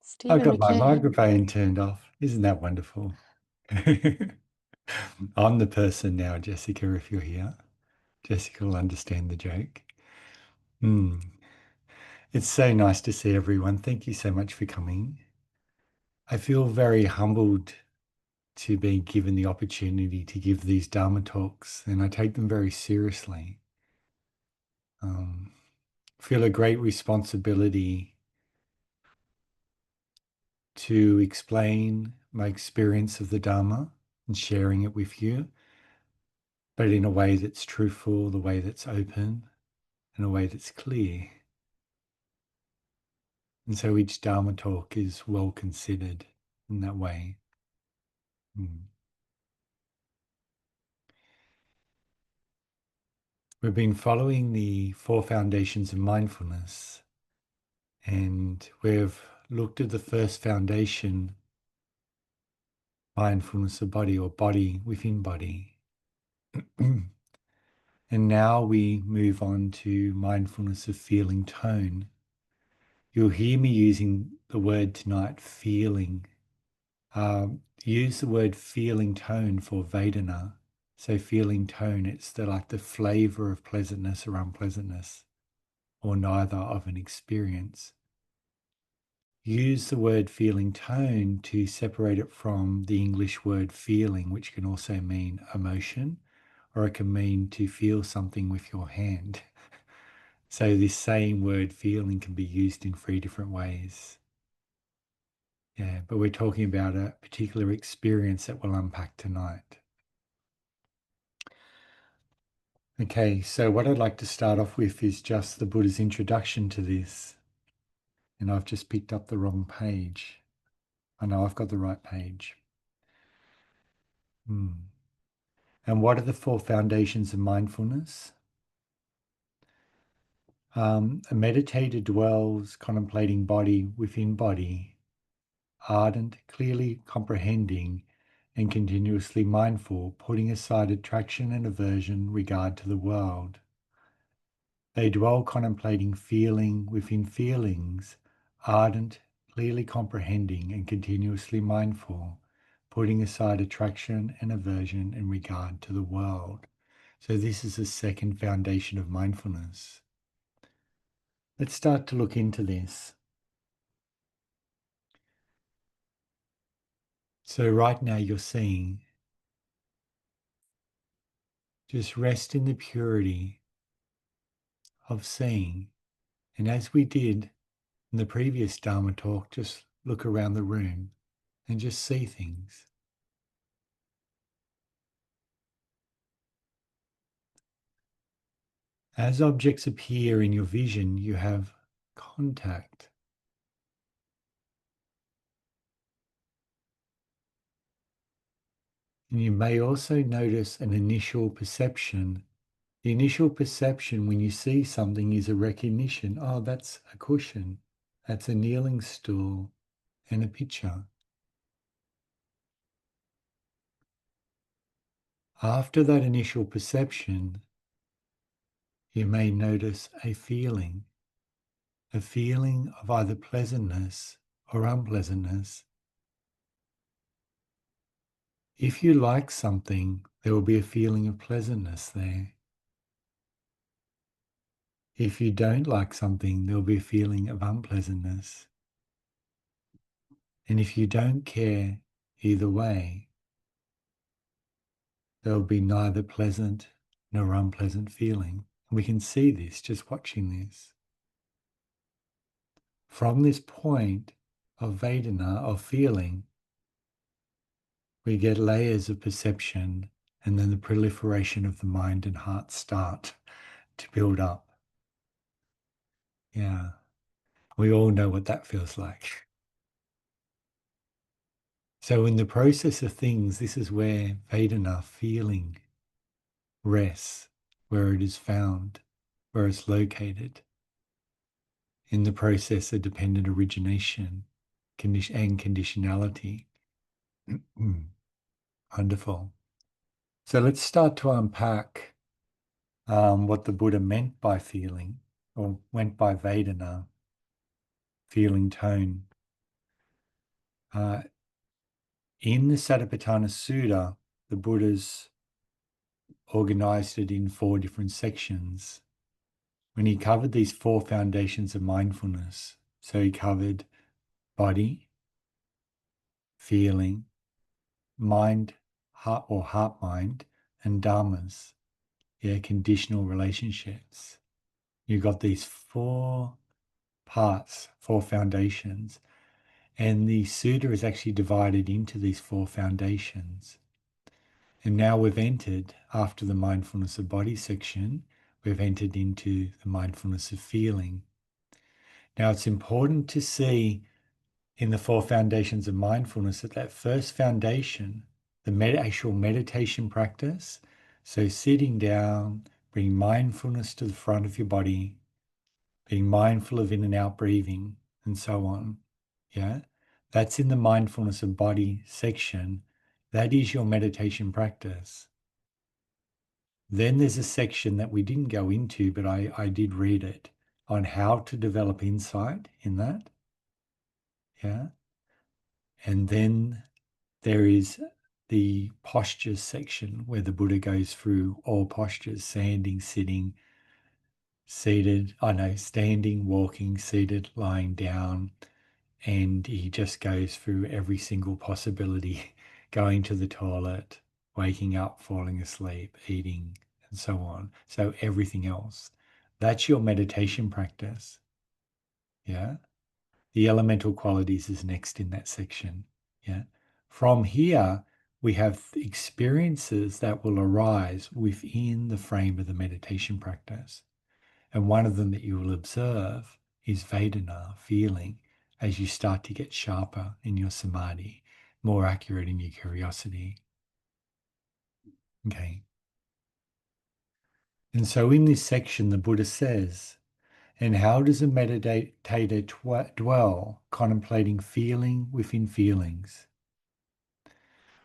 I've Stephen, got we my can't. microphone turned off. Isn't that wonderful? I'm the person now, Jessica, if you're here. Jessica will understand the joke. Hmm. It's so nice to see everyone. Thank you so much for coming. I feel very humbled to be given the opportunity to give these Dharma talks, and I take them very seriously. Um, feel a great responsibility to explain my experience of the Dharma and sharing it with you, but in a way that's truthful, the way that's open, in a way that's clear. And so each Dharma talk is well considered in that way. Mm. We've been following the four foundations of mindfulness, and we've looked at the first foundation, mindfulness of body or body within body. And now we move on to mindfulness of feeling tone. You'll hear me using the word tonight, feeling. Use the word feeling tone for Vedana. So feeling tone, it's like the flavor of pleasantness or unpleasantness, or neither of an experience. Use the word feeling tone to separate it from the English word feeling, which can also mean emotion, or it can mean to feel something with your hand. So this same word feeling can be used in three different ways. Yeah, but we're talking about a particular experience that we'll unpack tonight. Okay, so what I'd like to start off with is just the Buddha's introduction to this. And I've just picked up the wrong page. I know I've got the right page. And what are the four foundations of mindfulness? A meditator dwells contemplating body within body, ardent, clearly comprehending, and continuously mindful, putting aside attraction and aversion, regard to the world. They dwell contemplating feeling within feelings, ardent, clearly comprehending, and continuously mindful, putting aside attraction and aversion in regard to the world. So this is the second foundation of mindfulness. Let's start to look into this. So right now you're seeing, just rest in the purity of seeing. And as we did in the previous Dharma talk, just look around the room and just see things. As objects appear in your vision, you have contact. And you may also notice an initial perception. The initial perception when you see something is a recognition. Oh, that's a cushion. That's a kneeling stool and a picture. After that initial perception, you may notice a feeling of either pleasantness or unpleasantness. If you like something, there will be a feeling of pleasantness there. If you don't like something, there'll be a feeling of unpleasantness. And if you don't care either way, there'll be neither pleasant nor unpleasant feeling. And we can see this just watching this. From this point of Vedana, of feeling, we get layers of perception, and then the proliferation of the mind and heart start to build up. Yeah, we all know what that feels like. So in the process of things, this is where Vedana, feeling, rests, where it is found, where it's located. In the process of dependent origination and conditionality. Wonderful. So let's start to unpack what the Buddha meant by feeling, or meant by Vedana, feeling tone. Uh, in the Satipatthana Sutta, the Buddha's organized it in 4 different sections. When he covered these 4 foundations of mindfulness, so he covered body, feeling, mind, heart or heart-mind, and dharmas, conditional relationships. You've got these 4 parts, 4 foundations, and the sutta is actually divided into these 4 foundations. And now we've entered, after the mindfulness of body section, we've entered into the mindfulness of feeling. Now it's important to see in the 4 foundations of mindfulness that first foundation, the actual meditation practice, so sitting down, bring mindfulness to the front of your body, being mindful of in and out breathing, and so on. Yeah, that's in the mindfulness of body section. That is your meditation practice. Then there's a section that we didn't go into, but I did read it, on how to develop insight in that. Yeah. And then there is the postures section where the Buddha goes through all postures, standing, sitting, seated, standing, walking, seated, lying down. And he just goes through every single possibility, going to the toilet, waking up, falling asleep, eating, and so on. So everything else. That's your meditation practice. Yeah. The elemental qualities is next in that section. Yeah. From here, we have experiences that will arise within the frame of the meditation practice. And one of them that you will observe is Vedana, feeling, as you start to get sharper in your samadhi, more accurate in your curiosity. Okay. And so in this section, the Buddha says, and how does a meditator dwell, contemplating feeling within feelings?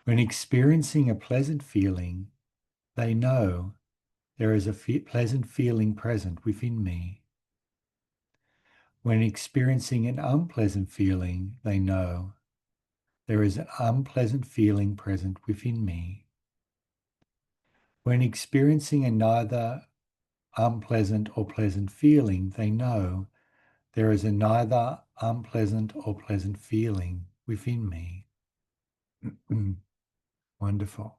When experiencing a pleasant feeling, they know there is a pleasant feeling present within me. When experiencing an unpleasant feeling, they know there is an unpleasant feeling present within me. When experiencing a neither unpleasant or pleasant feeling, they know there is a neither unpleasant or pleasant feeling within me. Wonderful.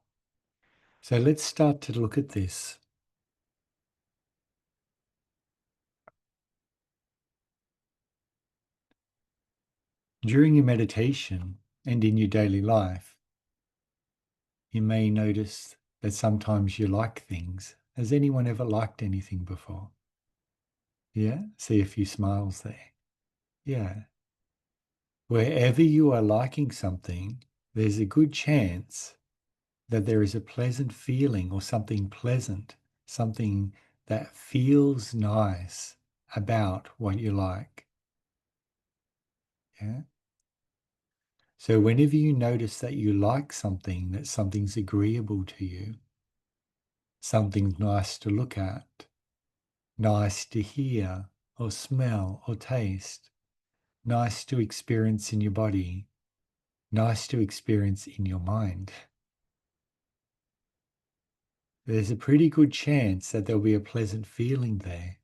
So let's start to look at this. During your meditation and in your daily life, you may notice that sometimes you like things. Has anyone ever liked anything before? Yeah? See a few smiles there. Yeah. Wherever you are liking something, there's a good chance that there is a pleasant feeling or something pleasant, something that feels nice about what you like. Yeah. So whenever you notice that you like something, that something's agreeable to you, something's nice to look at, nice to hear or smell or taste, nice to experience in your body, nice to experience in your mind, there's a pretty good chance that there'll be a pleasant feeling there,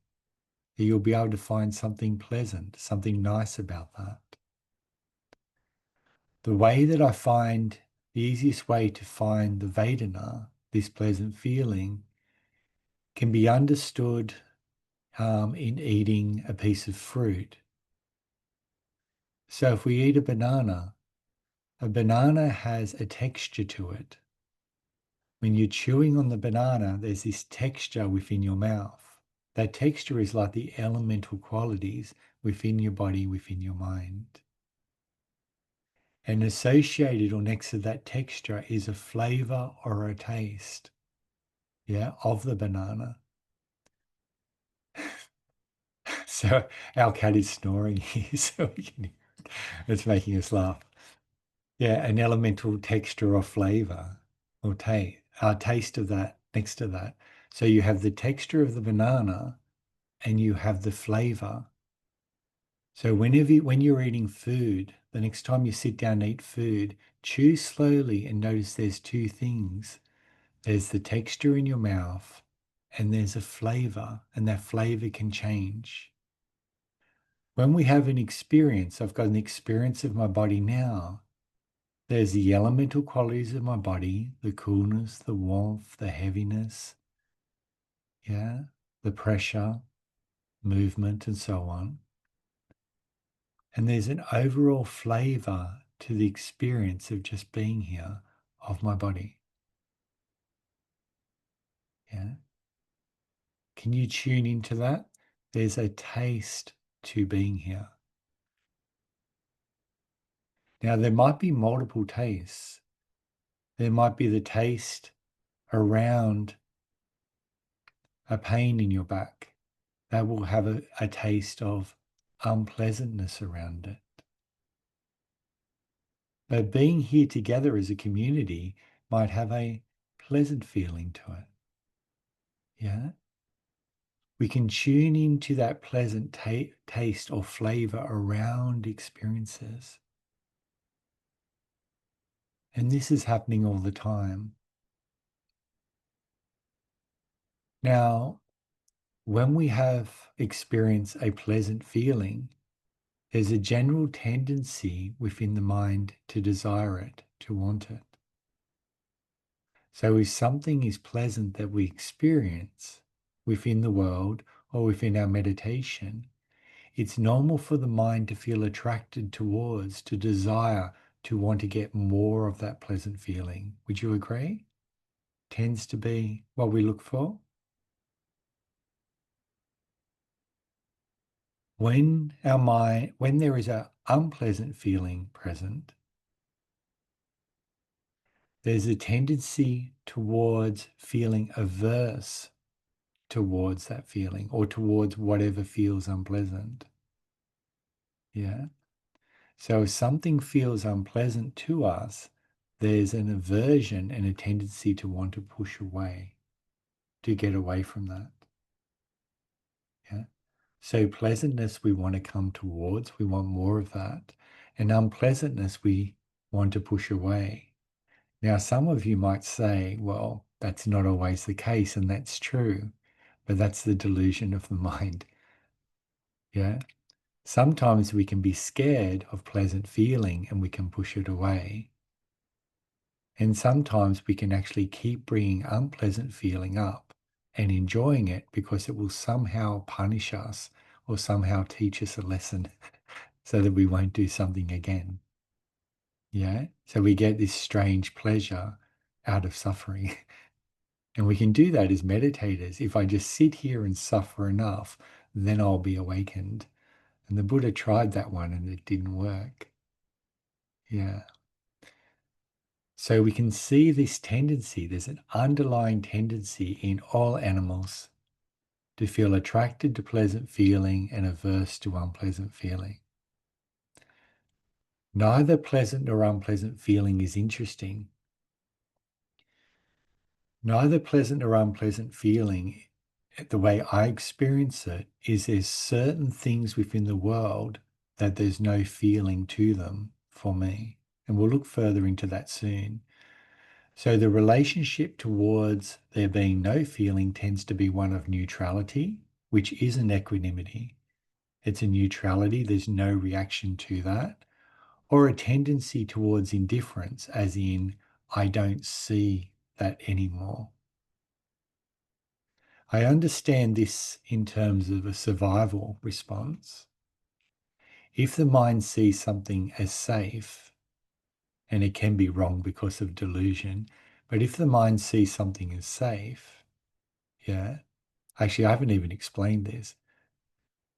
that you'll be able to find something pleasant, something nice about that. The way that I find the easiest way to find the Vedana, this pleasant feeling, can be understood in eating a piece of fruit. So if we eat a banana has a texture to it. When you're chewing on the banana, there's this texture within your mouth. That texture is like the elemental qualities within your body, within your mind. And associated or next to that texture is a flavor or a taste, of the banana. So our cat is snoring here, so it's making us laugh. Yeah, an elemental texture or flavor or taste of that next to that. So you have the texture of the banana and you have the flavor. So when you're eating food, the next time you sit down and eat food, chew slowly and notice there's two things. There's the texture in your mouth and there's a flavor, and that flavor can change. When we have an experience, I've got an experience of my body now. There's the elemental qualities of my body, the coolness, the warmth, the heaviness, yeah, the pressure, movement, and so on. And there's an overall flavor to the experience of just being here of my body. Yeah. Can you tune into that? There's a taste to being here. Now, there might be multiple tastes. There might be the taste around a pain in your back. That will have a taste of unpleasantness around it. But being here together as a community might have a pleasant feeling to it. Yeah. We can tune into that pleasant taste or flavor around experiences. And this is happening all the time. Now, when we have experienced a pleasant feeling, there's a general tendency within the mind to desire it, to want it. So if something is pleasant that we experience within the world or within our meditation, it's normal for the mind to feel attracted towards, to desire, to want to get more of that pleasant feeling. Would you agree? Tends to be what we look for. When our mind, when there is an unpleasant feeling present, there's a tendency towards feeling averse towards that feeling or towards whatever feels unpleasant. Yeah. So if something feels unpleasant to us, there's an aversion and a tendency to want to push away, to get away from that. Yeah. So pleasantness we want to come towards, we want more of that. And unpleasantness we want to push away. Now, some of you might say, well, that's not always the case, and that's true, but that's the delusion of the mind. Yeah. Sometimes we can be scared of pleasant feeling and we can push it away. And sometimes we can actually keep bringing unpleasant feeling up and enjoying it because it will somehow punish us or somehow teach us a lesson so that we won't do something again. Yeah. So we get this strange pleasure out of suffering. And we can do that as meditators. If I just sit here and suffer enough, then I'll be awakened. And the Buddha tried that one and it didn't work. Yeah. So we can see this tendency, there's an underlying tendency in all animals to feel attracted to pleasant feeling and averse to unpleasant feeling. Neither pleasant nor unpleasant feeling is interesting. Neither pleasant nor unpleasant feeling, the way I experience it, is there's certain things within the world that there's no feeling to them for me. And we'll look further into that soon. So the relationship towards there being no feeling tends to be one of neutrality, which isn't equanimity. It's a neutrality, there's no reaction to that, or a tendency towards indifference, as in, I don't see that anymore. I understand this in terms of a survival response. If the mind sees something as safe, and it can be wrong because of delusion, but if the mind sees something as safe, yeah, actually, I haven't even explained this,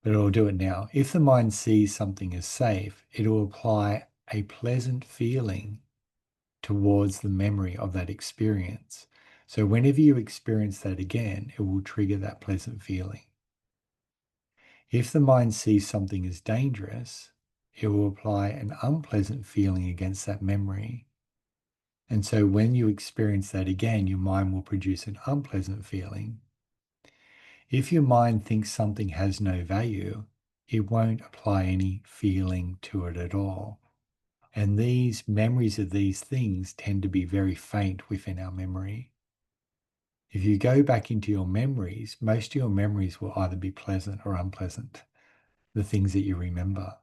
but I'll do it now. If the mind sees something as safe, it will apply a pleasant feeling towards the memory of that experience. So whenever you experience that again, it will trigger that pleasant feeling. If the mind sees something as dangerous, it will apply an unpleasant feeling against that memory. And so when you experience that again, your mind will produce an unpleasant feeling. If your mind thinks something has no value, it won't apply any feeling to it at all. And these memories of these things tend to be very faint within our memory. If you go back into your memories, most of your memories will either be pleasant or unpleasant, the things that you remember.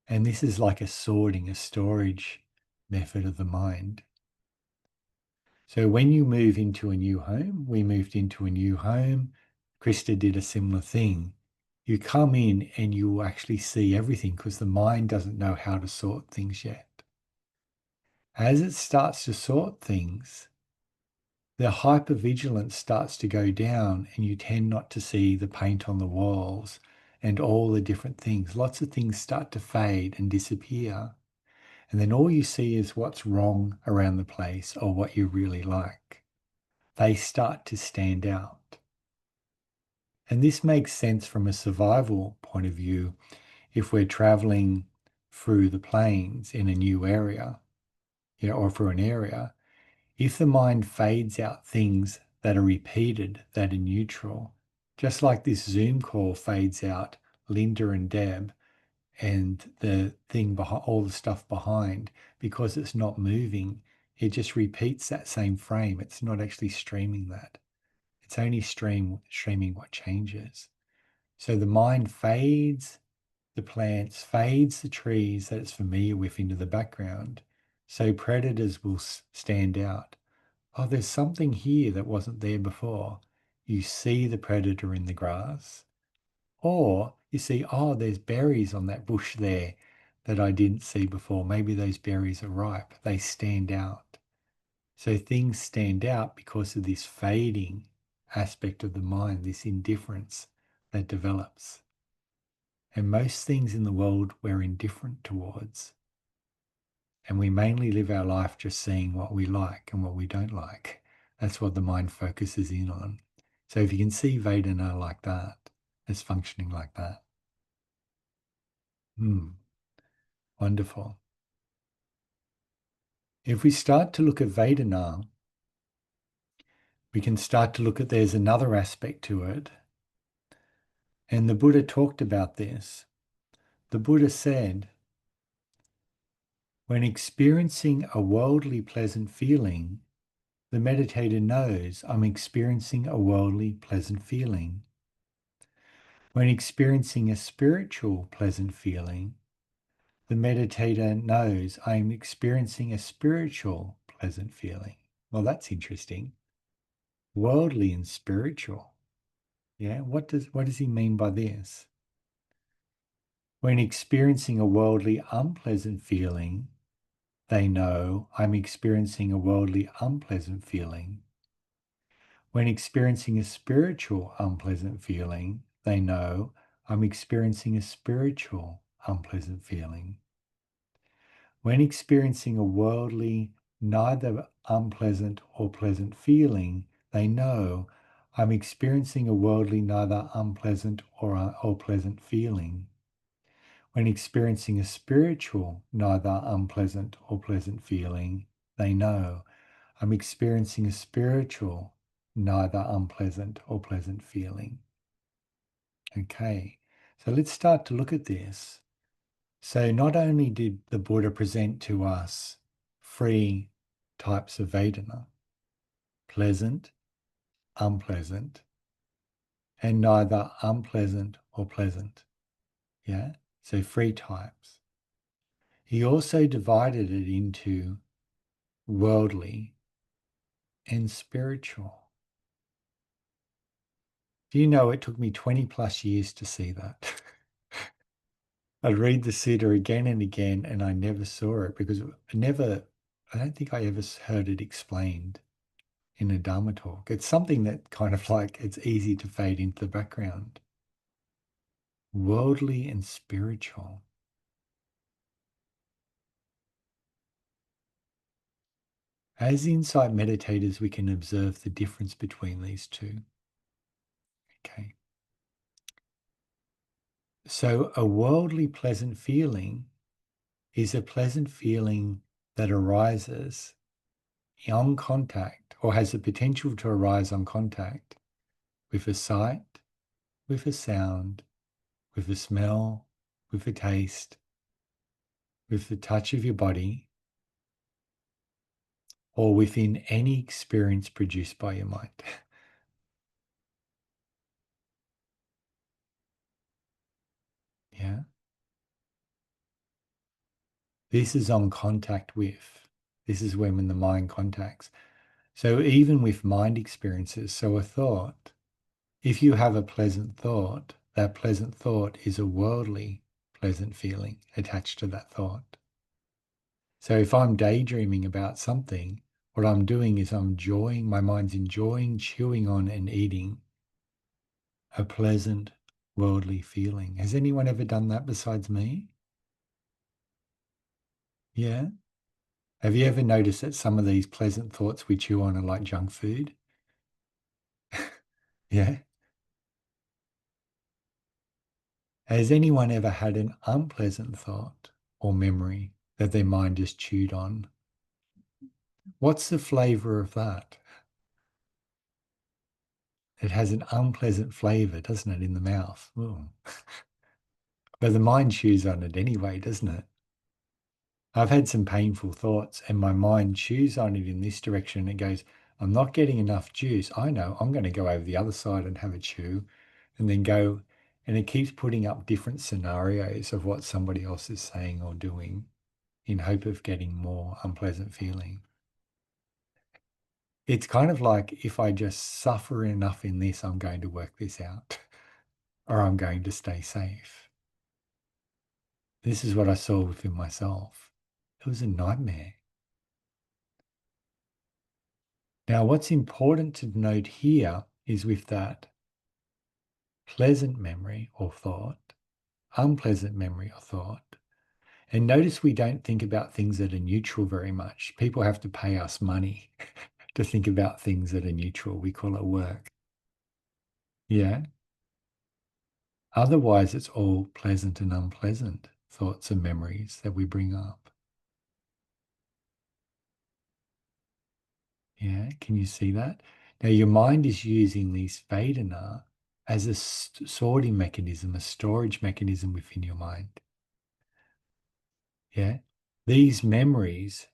And this is like a sorting, a storage method of the mind. So when you move into a new home, we moved into a new home, Krista did a similar thing. You come in and you will actually see everything because the mind doesn't know how to sort things yet. As it starts to sort things, the hypervigilance starts to go down and you tend not to see the paint on the walls and all the different things. Lots of things start to fade and disappear. And then all you see is what's wrong around the place or what you really like. They start to stand out. And this makes sense from a survival point of view. If we're traveling through the plains in a new area, or for an area, if the mind fades out things that are repeated, that are neutral, just like this Zoom call fades out Linda and Deb and the thing behind, all the stuff behind, because it's not moving, it just repeats that same frame. It's not actually streaming that. It's only streaming what changes. So the mind fades the plants, fades the trees that it's familiar with into the background. So predators will stand out. Oh, there's something here that wasn't there before. You see the predator in the grass. Or you see, oh, there's berries on that bush there that I didn't see before. Maybe those berries are ripe. They stand out. So things stand out because of this fading aspect of the mind, this indifference that develops. And most things in the world we're indifferent towards. And we mainly live our life just seeing what we like and what we don't like. That's what the mind focuses in on. So if you can see Vedana like that, it's functioning like that. Wonderful. If we start to look at Vedana, we can start to look at there's another aspect to it. And the Buddha talked about this. The Buddha said, when experiencing a worldly pleasant feeling, the meditator knows I'm experiencing a worldly pleasant feeling. When experiencing a spiritual pleasant feeling, the meditator knows I'm experiencing a spiritual pleasant feeling. Well, that's interesting. Worldly and spiritual. Yeah, what does he mean by this? When experiencing a worldly unpleasant feeling, they know I'm experiencing a worldly unpleasant feeling. When experiencing a spiritual unpleasant feeling, they know I'm experiencing a spiritual unpleasant feeling. When experiencing a worldly, neither unpleasant or pleasant feeling, they know I'm experiencing a worldly, neither unpleasant or pleasant feeling. When experiencing a spiritual, neither unpleasant or pleasant feeling, they know I'm experiencing a spiritual, neither unpleasant or pleasant feeling. Okay, so let's start to look at this. So not only did the Buddha present to us three types of Vedana, pleasant, unpleasant, and neither unpleasant or pleasant. Yeah, so three types. He also divided it into worldly and spiritual. Do you know it took me 20 plus years to see that? I'd read the Sutta again and again, and I never saw it because I don't think I ever heard it explained in a Dharma talk. It's something that kind of like it's easy to fade into the background. Worldly and spiritual. As insight meditators, we can observe the difference between these two. Okay. So a worldly pleasant feeling is a pleasant feeling that arises on contact or has the potential to arise on contact with a sight, with a sound, with a smell, with a taste, with the touch of your body or within any experience produced by your mind. Yeah. This is on contact with. This is when the mind contacts. So even with mind experiences, so a thought, if you have a pleasant thought, that pleasant thought is a worldly pleasant feeling attached to that thought. So if I'm daydreaming about something, what I'm doing is I'm enjoying, my mind's enjoying, chewing on and eating a pleasant worldly feeling. Has anyone ever done that besides me? Yeah. Have you ever noticed that some of these pleasant thoughts we chew on are like junk food? Yeah. Has anyone ever had an unpleasant thought or memory that their mind just chewed on? What's the flavor of that? It has an unpleasant flavor, doesn't it, in the mouth? Ooh. But the mind chews on it anyway, doesn't it? I've had some painful thoughts and my mind chews on it in this direction. It goes, I'm not getting enough juice. I know I'm going to go over the other side and have a chew and then go. And it keeps putting up different scenarios of what somebody else is saying or doing in hope of getting more unpleasant feeling. It's kind of like if I just suffer enough in this, I'm going to work this out or I'm going to stay safe. This is what I saw within myself. It was a nightmare. Now, what's important to note here is with that pleasant memory or thought, unpleasant memory or thought. And notice we don't think about things that are neutral very much. People have to pay us money to think about things that are neutral. We call it work. Yeah. Otherwise, it's all pleasant and unpleasant thoughts and memories that we bring up. Yeah. Can you see that? Now, your mind is using these Vedana as a sorting mechanism, a storage mechanism within your mind. Yeah. These memories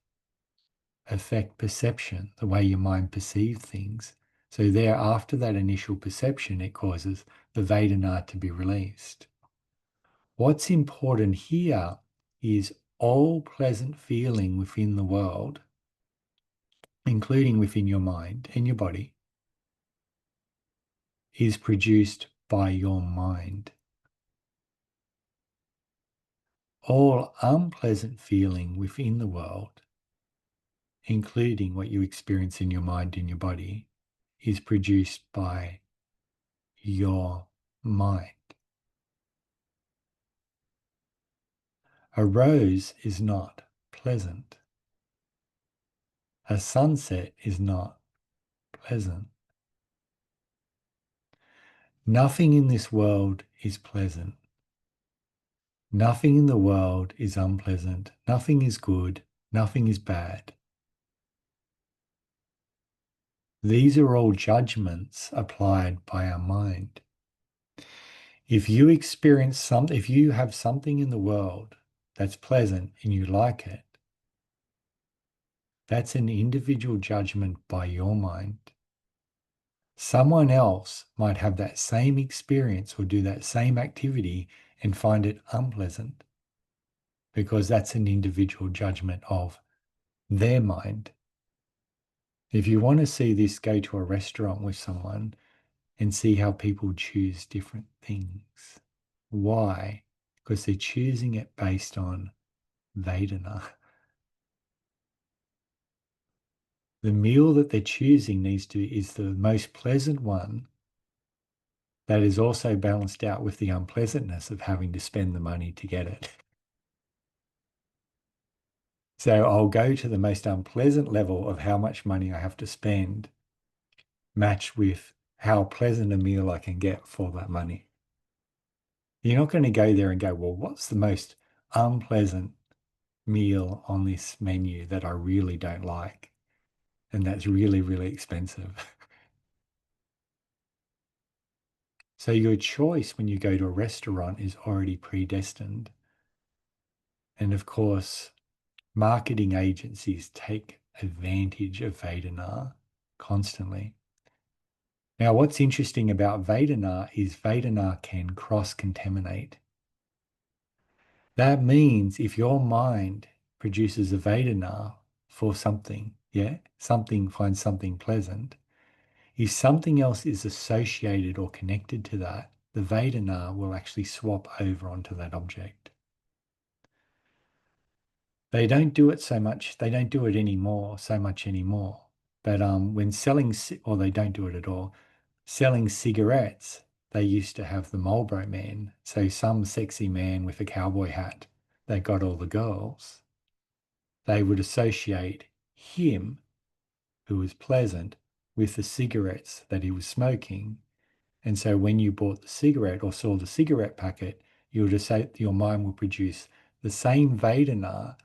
affect perception, the way your mind perceives things. So there, after that initial perception, it causes the Vedana to be released. What's important here is all pleasant feeling within the world, including within your mind and your body, is produced by your mind. All unpleasant feeling within the world, including what you experience in your mind and your body, is produced by your mind. A rose is not pleasant. A sunset is not pleasant. Nothing in this world is pleasant. Nothing in the world is unpleasant. Nothing is good. Nothing is bad. These are all judgments applied by our mind. If you experience something, if you have something in the world that's pleasant and you like it, that's an individual judgment by your mind. Someone else might have that same experience or do that same activity and find it unpleasant because that's an individual judgment of their mind. If you want to see this, go to a restaurant with someone and see how people choose different things. Why? Because they're choosing it based on Vedana. The meal that they're choosing is the most pleasant one that is also balanced out with the unpleasantness of having to spend the money to get it. So I'll go to the most unpleasant level of how much money I have to spend, matched with how pleasant a meal I can get for that money. You're not going to go there and go, well, what's the most unpleasant meal on this menu that I really don't like? And that's really, really expensive. So your choice when you go to a restaurant is already predestined. And of course, marketing agencies take advantage of Vedana constantly. Now, what's interesting about Vedana is Vedana can cross-contaminate. That means if your mind produces a Vedana for something, something finds something pleasant, if something else is associated or connected to that, the Vedana will actually swap over onto that object. They don't do it so much, they don't do it so much anymore. But when selling, or they don't do it at all, selling cigarettes, they used to have the Marlboro Man. So some sexy man with a cowboy hat that got all the girls, they would associate him, who was pleasant, with the cigarettes that he was smoking. And so when you bought the cigarette or saw the cigarette packet, you would just say your mind will produce the same Vedana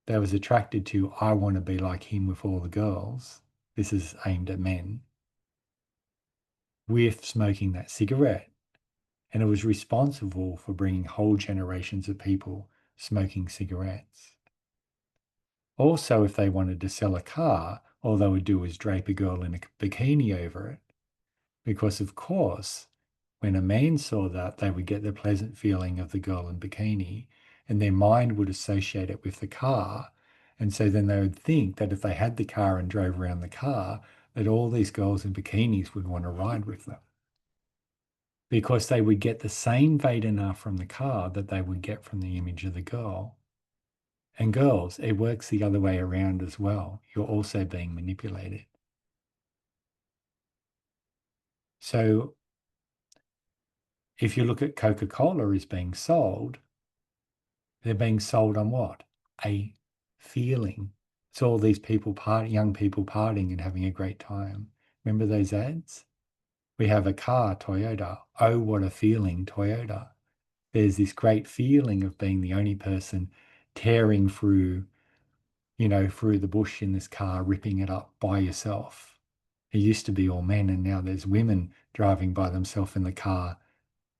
that was attracted to, I want to be like him with all the girls. This is aimed at men, with smoking that cigarette. And it was responsible for bringing whole generations of people smoking cigarettes. Also, if they wanted to sell a car, all they would do was drape a girl in a bikini over it. Because, of course, when a man saw that, they would get the pleasant feeling of the girl in bikini, and their mind would associate it with the car. And so then they would think that if they had the car and drove around the car, that all these girls in bikinis would want to ride with them. Because they would get the same Vedana from the car that they would get from the image of the girl. And girls, it works the other way around as well. You're also being manipulated. So if you look at Coca-Cola as being sold, they're being sold on what? A feeling. It's all these people, young people partying and having a great time. Remember those ads? We have a car, Toyota. Oh, what a feeling, Toyota. There's this great feeling of being the only person tearing through, through the bush in this car, ripping it up by yourself. It used to be all men, and now there's women driving by themselves in the car,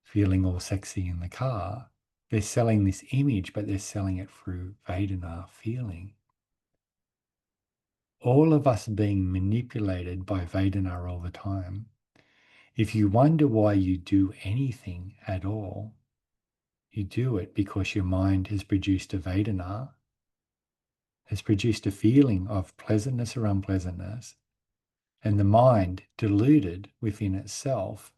feeling all sexy in the car. They're selling this image, but they're selling it through Vedana feeling. All of us being manipulated by Vedana all the time. If you wonder why you do anything at all, you do it because your mind has produced a Vedana, has produced a feeling of pleasantness or unpleasantness, and the mind, deluded within itself,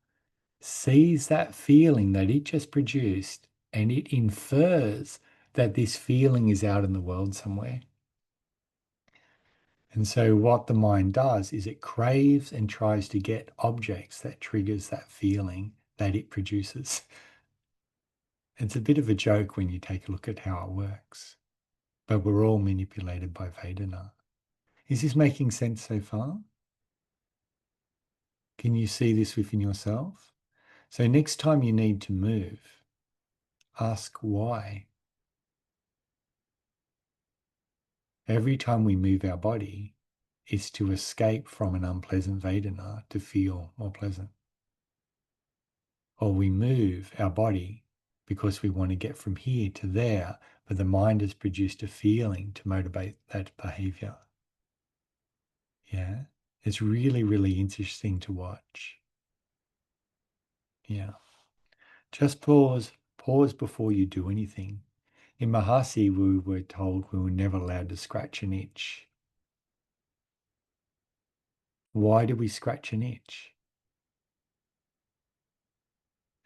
sees that feeling that it just produced and it infers that this feeling is out in the world somewhere. And so what the mind does is it craves and tries to get objects that triggers that feeling that it produces. It's a bit of a joke when you take a look at how it works, but we're all manipulated by Vedana. Is this making sense so far? Can you see this within yourself? So next time you need to move, ask why. Every time we move our body, it's to escape from an unpleasant Vedana to feel more pleasant. Or we move our body because we want to get from here to there, but the mind has produced a feeling to motivate that behavior. Yeah, it's really, really interesting to watch. Yeah. Just pause before you do anything. In Mahasi, we were told we were never allowed to scratch an itch. Why do we scratch an itch?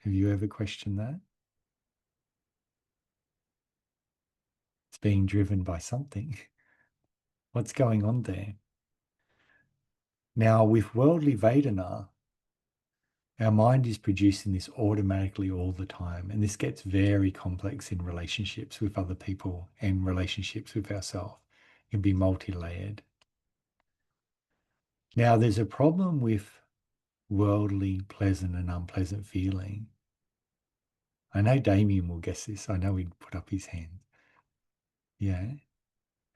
Have you ever questioned that? It's being driven by something. What's going on there? Now, with worldly Vedana, our mind is producing this automatically all the time. And this gets very complex in relationships with other people and relationships with ourselves. It can be multi-layered. Now, there's a problem with worldly, pleasant and unpleasant feeling. I know Damien will guess this. I know he'd put up his hand. Yeah.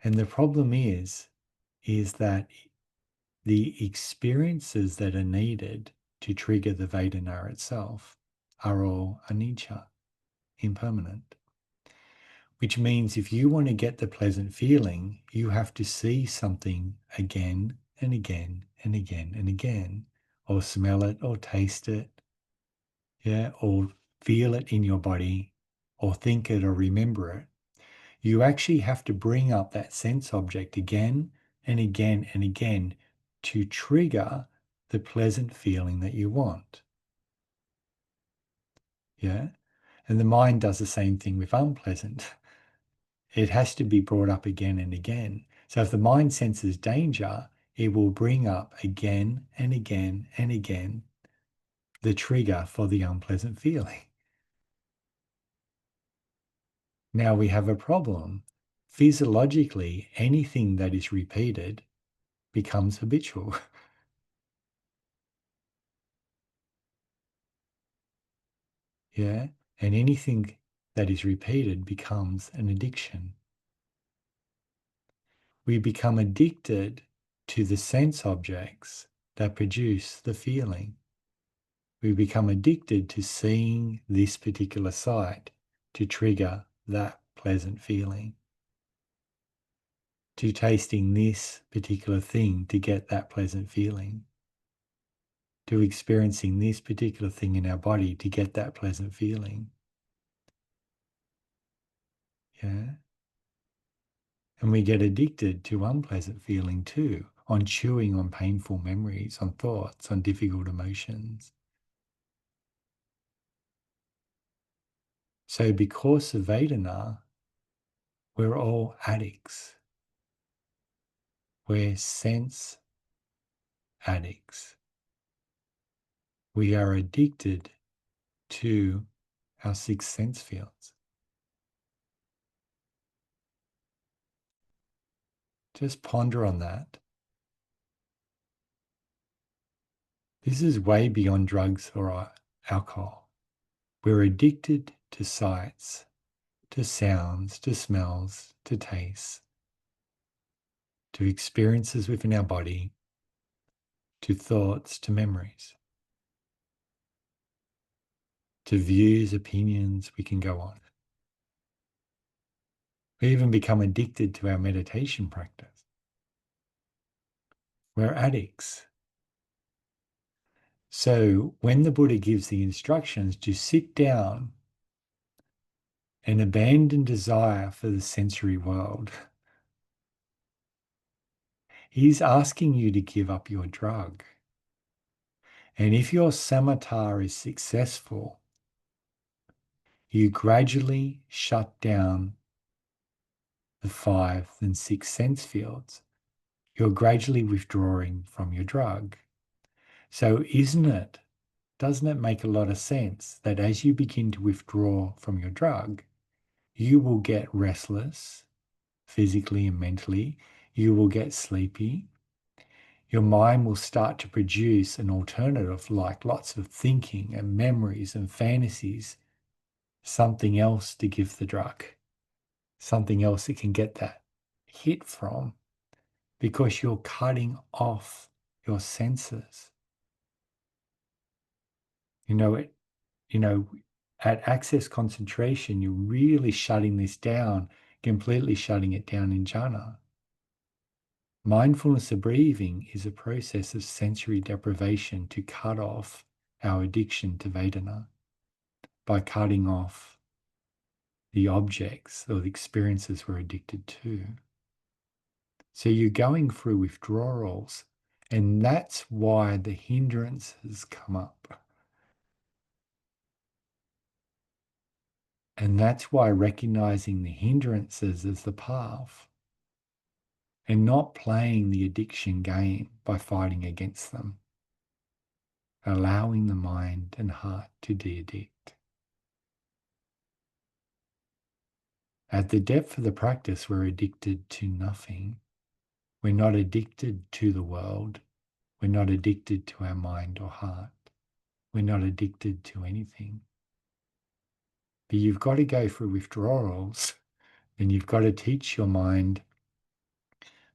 And the problem is that the experiences that are needed to trigger the Vedana itself are all anicca, impermanent. which means if you want to get the pleasant feeling, you have to see something again and again and again and again, or smell it or taste it, yeah, or feel it in your body, or think it or remember it. You actually have to bring up that sense object again and again and again to trigger the pleasant feeling that you want. Yeah. And the mind does the same thing with unpleasant. It has to be brought up again and again. So if the mind senses danger, it will bring up again and again and again the trigger for the unpleasant feeling. Now we have a problem. Physiologically, anything that is repeated becomes habitual. Yeah. And anything that is repeated becomes an addiction. We become addicted to the sense objects that produce the feeling. We become addicted to seeing this particular sight to trigger that pleasant feeling, to tasting this particular thing to get that pleasant feeling, to experiencing this particular thing in our body to get that pleasant feeling. Yeah. And we get addicted to unpleasant feeling too, on chewing on painful memories, on thoughts, on difficult emotions. So because of Vedana, we're all addicts. We're sense addicts. We are addicted to our six sense fields. Just ponder on that. This is way beyond drugs or alcohol. We're addicted to sights, to sounds, to smells, to tastes, to experiences within our body, to thoughts, to memories, to views, opinions. We can go on. We even become addicted to our meditation practice. We're addicts. So when the Buddha gives the instructions to sit down and abandon desire for the sensory world, he's asking you to give up your drug. And if your samatha is successful, you gradually shut down the 5 and 6 sense fields. You're gradually withdrawing from your drug. So doesn't it make a lot of sense that as you begin to withdraw from your drug, you will get restless physically and mentally, you will get sleepy, your mind will start to produce an alternative like lots of thinking and memories and fantasies, something else to give the drug, something else it can get that hit from, because you're cutting off your senses. You know, at access concentration, you're really shutting this down, completely shutting it down in jhana. Mindfulness of breathing is a process of sensory deprivation to cut off our addiction to Vedana by cutting off the objects or the experiences we're addicted to. So you're going through withdrawals, and that's why the hindrances come up. And that's why recognizing the hindrances as the path and not playing the addiction game by fighting against them, allowing the mind and heart to de-addict. At the depth of the practice, we're addicted to nothing. We're not addicted to the world. We're not addicted to our mind or heart. We're not addicted to anything. But you've got to go through withdrawals, and you've got to teach your mind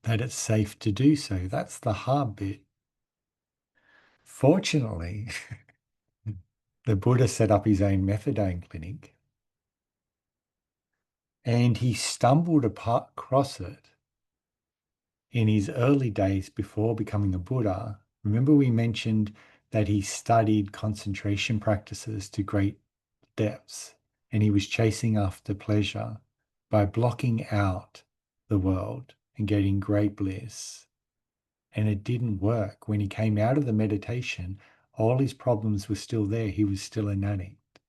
that it's safe to do so. That's the hard bit. Fortunately, the Buddha set up his own methadone clinic, And he stumbled across it in his early days before becoming a Buddha. Remember, we mentioned that he studied concentration practices to great depths, and he was chasing after pleasure by blocking out the world and getting great bliss. And it didn't work. When he came out of the meditation, all his problems were still there. He was still an addict.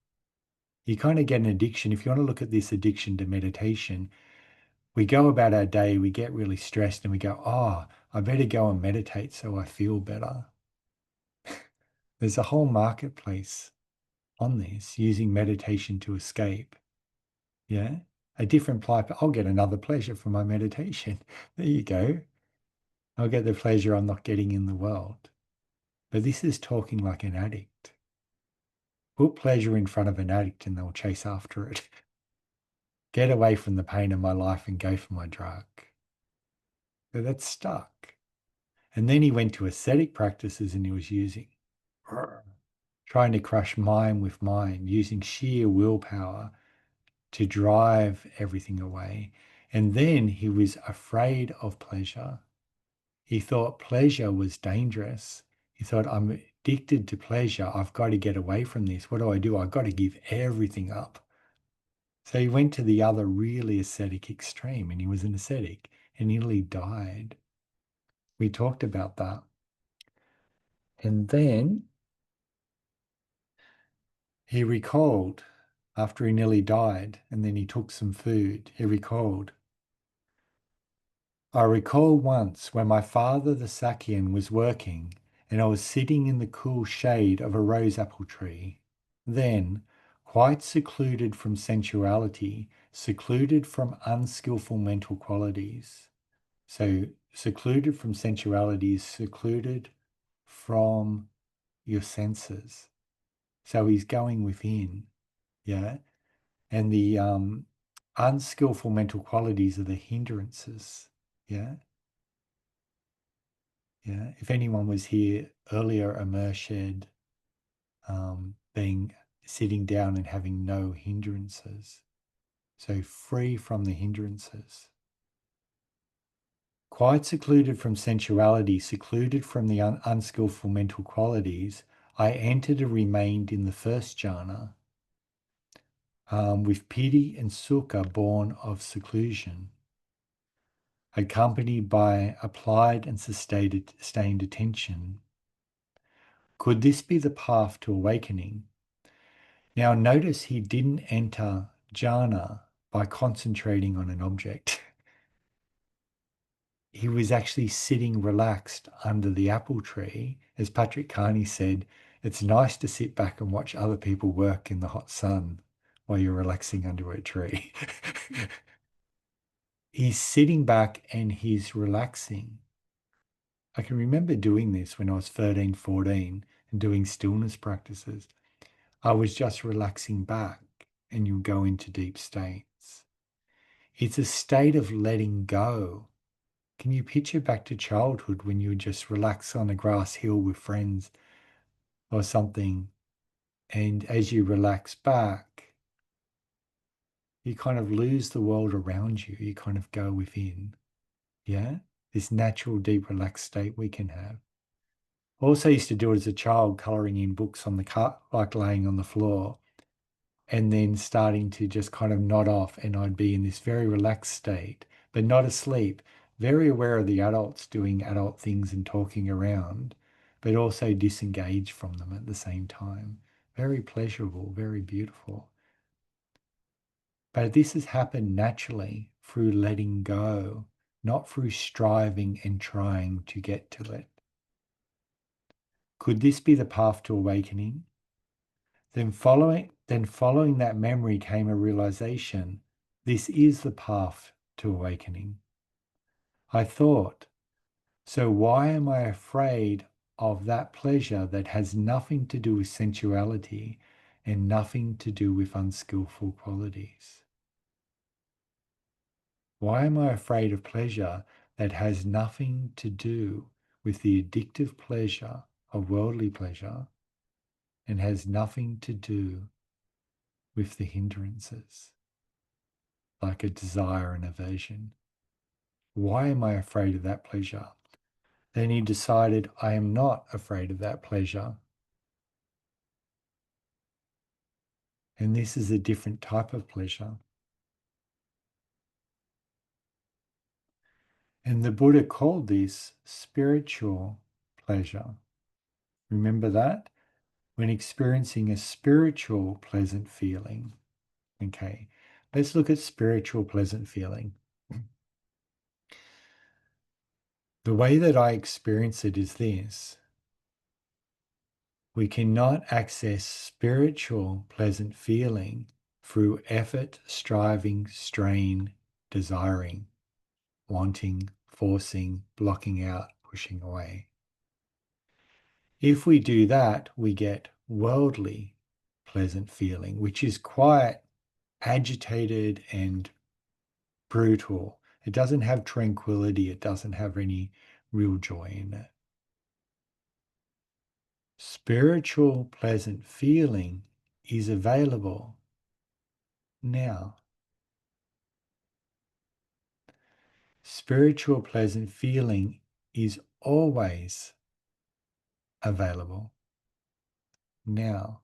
You kind of get an addiction. If you want to look at this addiction to meditation, we go about our day, we get really stressed, and we go, oh, I better go and meditate so I feel better. There's a whole marketplace on this, using meditation to escape. Yeah. A different pleasure. I'll get another pleasure from my meditation. There you go. I'll get the pleasure I'm not getting in the world. But this is talking like an addict. Put pleasure in front of an addict and they'll chase after it. Get away from the pain of my life and go for my drug. So that's stuck. And then he went to ascetic practices and he was trying to crush mind with mind, using sheer willpower to drive everything away. And then he was afraid of pleasure. He thought pleasure was dangerous. He thought, I'm addicted to pleasure. I've got to get away from this. What do? I've got to give everything up. So he went to the other really ascetic extreme, and he was an ascetic and nearly died. We talked about that. And then he recalled after he nearly died, and then he took some food. He recalled, I recall once when my father, the Sakyan, was working and I was sitting in the cool shade of a rose apple tree. Then, quite secluded from sensuality, secluded from unskillful mental qualities. So, secluded from sensuality is secluded from your senses. So, he's going within, yeah? And the unskillful mental qualities are the hindrances, yeah? Yeah, if anyone was here earlier, Amer being sitting down and having no hindrances. So free from the hindrances. Quite secluded from sensuality, secluded from the unskillful mental qualities, I entered and remained in the first jhana, with piti and sukha born of seclusion, accompanied by applied and sustained attention. Could this be the path to awakening? Now notice he didn't enter jhana by concentrating on an object. He was actually sitting relaxed under the apple tree. As Patrick Carney said, it's nice to sit back and watch other people work in the hot sun while you're relaxing under a tree. He's sitting back and he's relaxing. I can remember doing this when I was 13, 14 and doing stillness practices. I was just relaxing back and you go into deep states. It's a state of letting go. Can you picture back to childhood when you would just relax on a grass hill with friends or something? And as you relax back, you kind of lose the world around you. You kind of go within. Yeah? This natural, deep, relaxed state we can have. Also used to do it as a child, coloring in books on the car, like laying on the floor, and then starting to just kind of nod off, and I'd be in this very relaxed state, but not asleep, very aware of the adults doing adult things and talking around, but also disengaged from them at the same time. Very pleasurable, very beautiful. But this has happened naturally through letting go, not through striving and trying to get to it. Could this be the path to awakening? Then following that memory came a realization, this is the path to awakening. I thought, so why am I afraid of that pleasure that has nothing to do with sensuality and nothing to do with unskillful qualities? Why am I afraid of pleasure that has nothing to do with the addictive pleasure of worldly pleasure and has nothing to do with the hindrances? like a desire and aversion. Why am I afraid of that pleasure? Then you decided, I am not afraid of that pleasure. And this is a different type of pleasure. And the Buddha called this spiritual pleasure. Remember that? When experiencing a spiritual pleasant feeling. Okay, let's look at spiritual pleasant feeling. The way that I experience it is this. We cannot access spiritual pleasant feeling through effort, striving, strain, desiring, wanting, forcing, blocking out, pushing away. If we do that, we get worldly pleasant feeling, which is quite agitated and brutal. It doesn't have tranquility. It doesn't have any real joy in it. Spiritual pleasant feeling is available now. Spiritual pleasant feeling is always available now.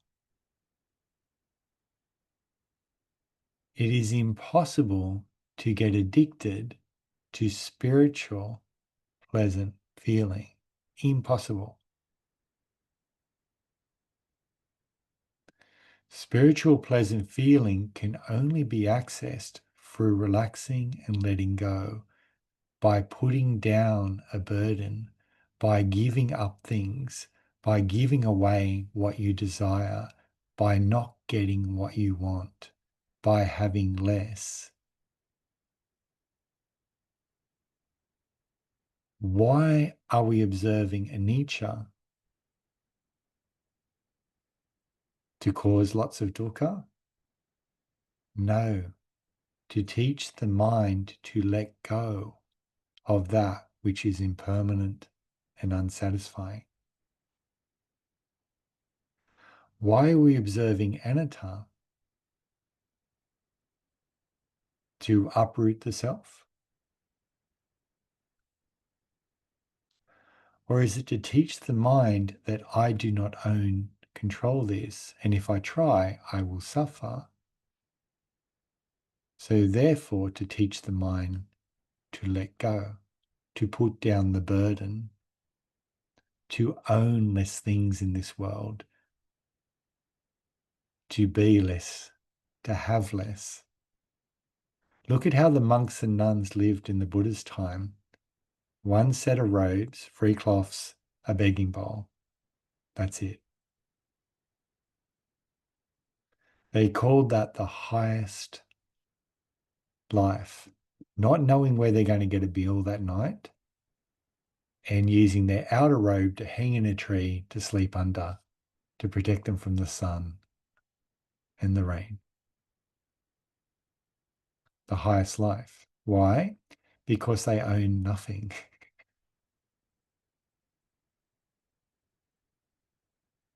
It is impossible to get addicted to spiritual pleasant feeling. Impossible. Spiritual pleasant feeling can only be accessed through relaxing and letting go, by putting down a burden, by giving up things, by giving away what you desire, by not getting what you want, by having less. Why are we observing anicca? To cause lots of dukkha? No, to teach the mind to let go of that which is impermanent and unsatisfying. Why are we observing anatta? To uproot the self? Or is it to teach the mind that I do not control this, and if I try, I will suffer? So therefore, to teach the mind to let go, to put down the burden, to own less things in this world, to be less, to have less. Look at how the monks and nuns lived in the Buddha's time. One set of robes, 3 cloths, a begging bowl. That's it. They called that the highest life, not knowing where they're going to get a meal that night and using their outer robe to hang in a tree to sleep under, to protect them from the sun and the rain. The highest life. Why? Because they own nothing.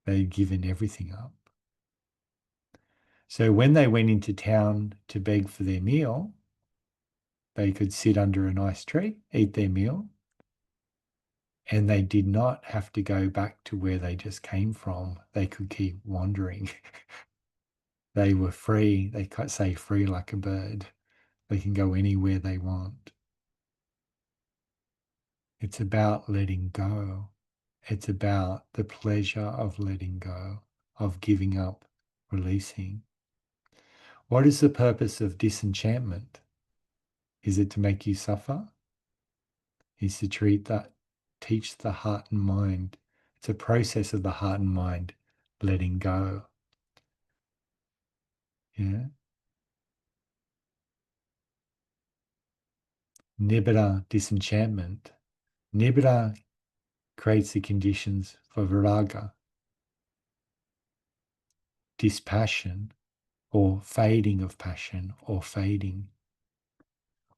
They'd given everything up. So when they went into town to beg for their meal, they could sit under a nice tree, eat their meal, and they did not have to go back to where they just came from. They could keep wandering. They were free. They could say free like a bird. They can go anywhere they want. It's about letting go. It's about the pleasure of letting go, of giving up, releasing. What is the purpose of disenchantment? Is it to make you suffer? Is to teach the heart and mind. It's a process of the heart and mind letting go. Yeah. Nibbida, disenchantment. Nibbida creates the conditions for viraga, dispassion, or fading of passion, or fading.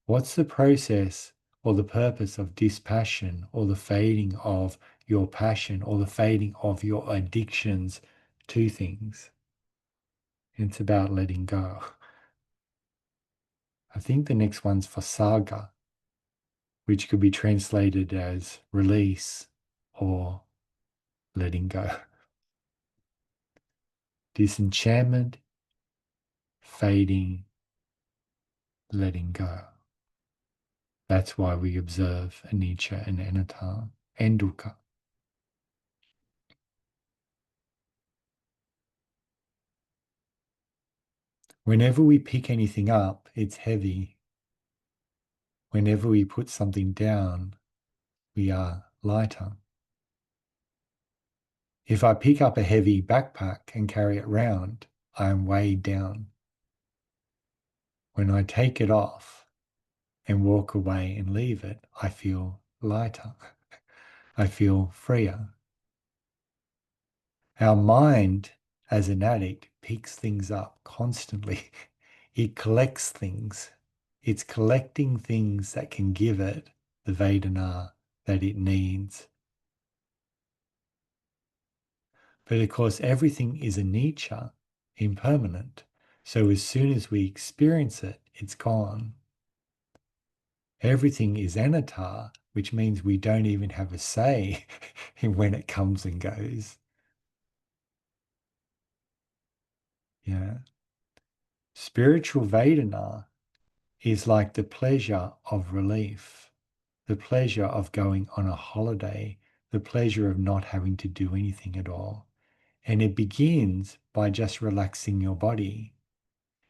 What's the process or the purpose of dispassion, or the fading of your passion, or the fading of your addictions to things? It's about letting go. I think the next one's Vasaga, which could be translated as release or letting go. Disenchantment, fading, letting go. That's why we observe anicca and anatta and dukkha. Whenever we pick anything up, it's heavy. Whenever we put something down, we are lighter. If I pick up a heavy backpack and carry it round, I am weighed down. When I take it off and walk away and leave it, I feel lighter. I feel freer. Our mind, as an addict, picks things up constantly. It collects things. It's collecting things that can give it the Vedana that it needs. But of course, everything is anicca, impermanent. So as soon as we experience it, it's gone. Everything is anatta, which means we don't even have a say in when it comes and goes. Yeah. Spiritual Vedana is like the pleasure of relief, the pleasure of going on a holiday, the pleasure of not having to do anything at all. And it begins by just relaxing your body.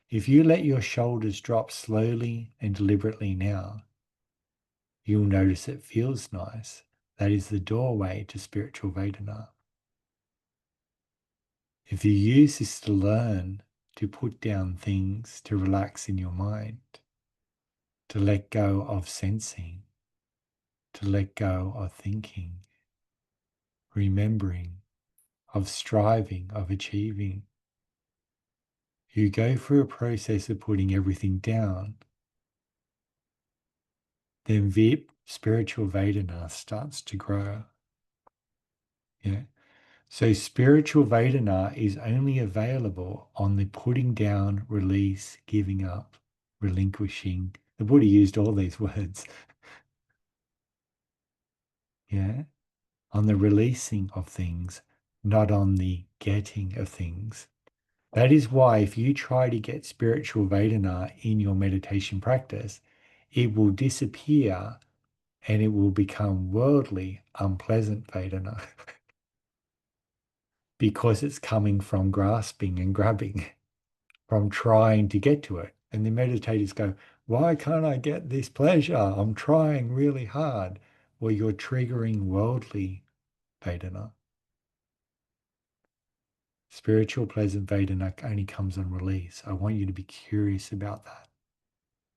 If you let your shoulders drop slowly and deliberately now, you'll notice it feels nice. That is the doorway to spiritual Vedana. If you use this to learn to put down things to relax in your mind, to let go of sensing, to let go of thinking, remembering, of striving, of achieving, you go through a process of putting everything down, then spiritual Vedana starts to grow. Yeah. So spiritual Vedana is only available on the putting down, release, giving up, relinquishing. The Buddha used all these words. Yeah. On the releasing of things, not on the getting of things. That is why if you try to get spiritual Vedana in your meditation practice, it will disappear and it will become worldly, unpleasant Vedana because it's coming from grasping and grabbing, from trying to get to it. And the meditators go, why can't I get this pleasure? I'm trying really hard. Well, you're triggering worldly Vedana. Spiritual pleasant Vedana only comes on release. I want you to be curious about that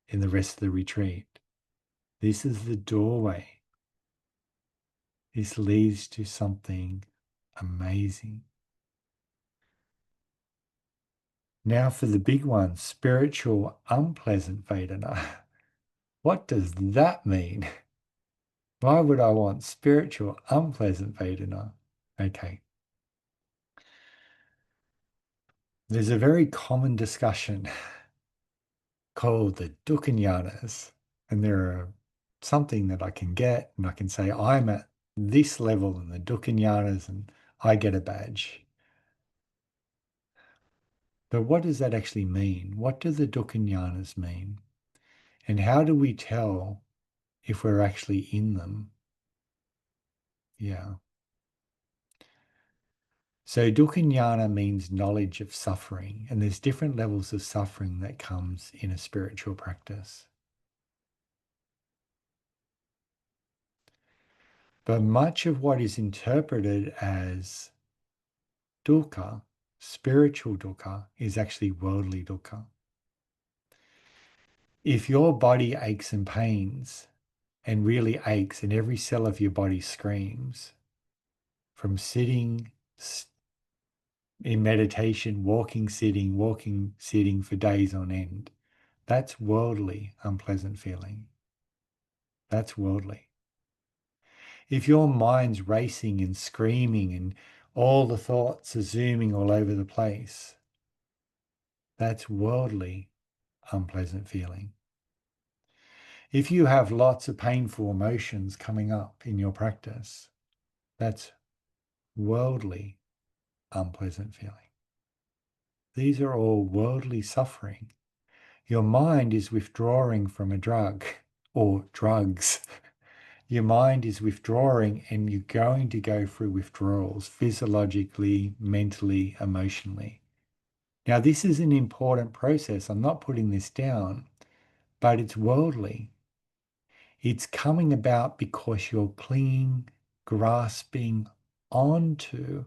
in the rest of the retreat. This is the doorway. This leads to something amazing. Now for the big one, spiritual unpleasant Vedana. What does that mean? Why would I want spiritual unpleasant Vedana? Okay. There's a very common discussion called the dukkha. And there are something that I can get and I can say, I'm at this level in the dukkha and I get a badge. But what does that actually mean? What do the dukkha mean? And how do we tell if we're actually in them? Yeah. So dukkha means knowledge of suffering, and there's different levels of suffering that comes in a spiritual practice. But much of what is interpreted as dukkha, spiritual dukkha, is actually worldly dukkha. If your body aches and pains and really aches and every cell of your body screams from sitting in meditation, walking, sitting for days on end, that's worldly, unpleasant feeling. That's worldly. If your mind's racing and screaming and all the thoughts are zooming all over the place, that's worldly, unpleasant feeling. If you have lots of painful emotions coming up in your practice, that's worldly unpleasant feeling. These are all worldly suffering. Your mind is withdrawing from a drug or drugs. Your mind is withdrawing and you're going to go through withdrawals physiologically, mentally, emotionally. Now, this is an important process. I'm not putting this down, but it's worldly. It's coming about because you're clinging, grasping onto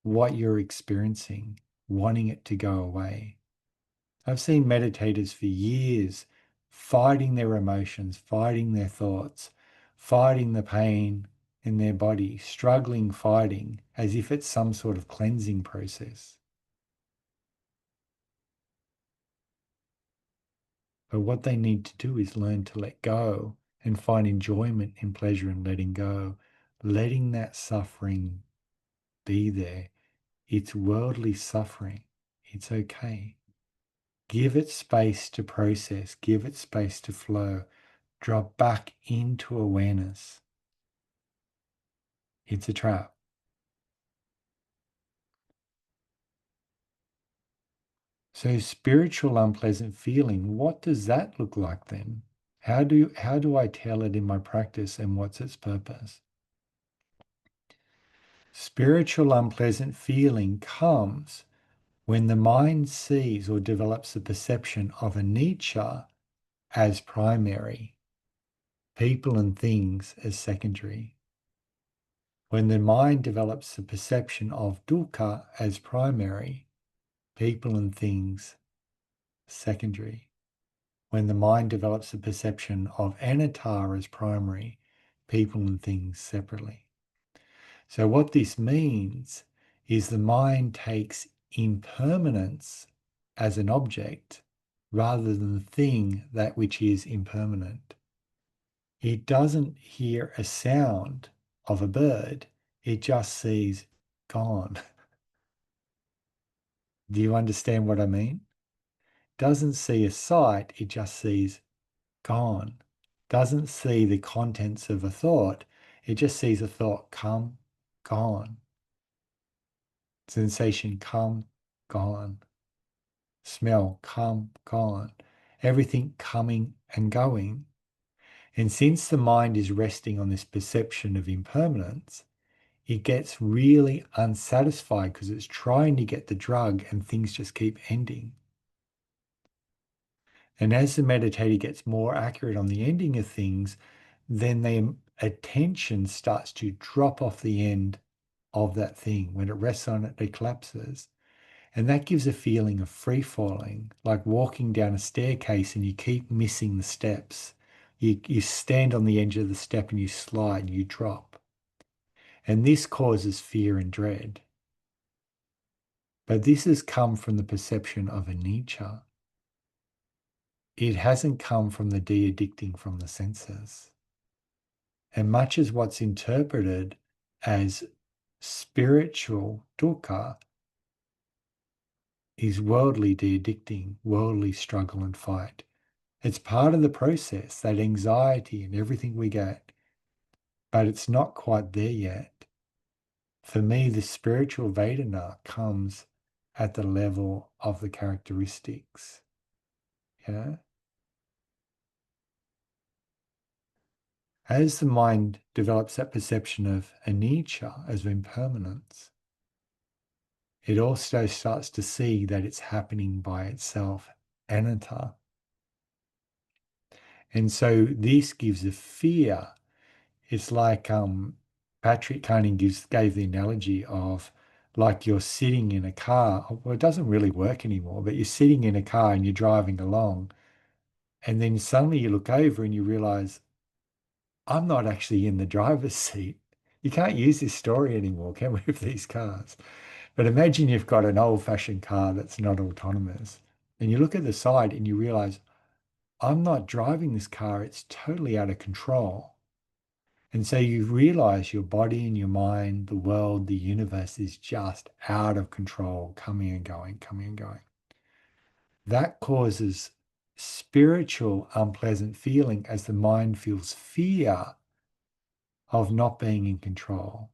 what you're experiencing, wanting it to go away. I've seen meditators for years fighting their emotions, fighting their thoughts, fighting the pain in their body, struggling, fighting, as if it's some sort of cleansing process. But what they need to do is learn to let go and find enjoyment in pleasure and letting go, letting that suffering be there. It's worldly suffering. It's okay. Give it space to process, give it space to flow. Drop back into awareness. It's a trap. So spiritual unpleasant feeling, what does that look like then? How do I tell it in my practice and what's its purpose? Spiritual unpleasant feeling comes when the mind sees or develops a perception of anicca as primary, people and things as secondary. When the mind develops a perception of dukkha as primary, people and things secondary. When the mind develops a perception of anatta as primary, people and things separately. So what this means is the mind takes impermanence as an object rather than the thing that which is impermanent. It doesn't hear a sound of a bird, it just sees gone. Do you understand what I mean? Doesn't see a sight, it just sees gone. Doesn't see the contents of a thought, it just sees a thought come, gone. Sensation come, gone. Smell come, gone. Everything coming and going. And since the mind is resting on this perception of impermanence, it gets really unsatisfied because it's trying to get the drug and things just keep ending. And as the meditator gets more accurate on the ending of things, then their attention starts to drop off the end of that thing. When it rests on it, it collapses. And that gives a feeling of free falling, like walking down a staircase and you keep missing the steps. You stand on the edge of the step and you slide, you drop. And this causes fear and dread. But this has come from the perception of anicca. It hasn't come from the de-addicting from the senses. And much as what's interpreted as spiritual dukkha is worldly de-addicting, worldly struggle and fight. It's part of the process, that anxiety and everything we get, but it's not quite there yet. For me, the spiritual Vedana comes at the level of the characteristics. Yeah. As the mind develops that perception of anicca as impermanence, it also starts to see that it's happening by itself, anatta. And so this gives a fear. It's like Patrick Carney gave the analogy of like you're sitting in a car. Well, it doesn't really work anymore, but you're sitting in a car and you're driving along, and then suddenly you look over and you realize, I'm not actually in the driver's seat. You can't use this story anymore, can we, with these cars? But imagine you've got an old-fashioned car that's not autonomous, and you look at the side and you realize, I'm not driving this car. It's totally out of control. And so you realize your body and your mind, the world, the universe is just out of control, coming and going, coming and going. That causes spiritual unpleasant feeling as the mind feels fear of not being in control.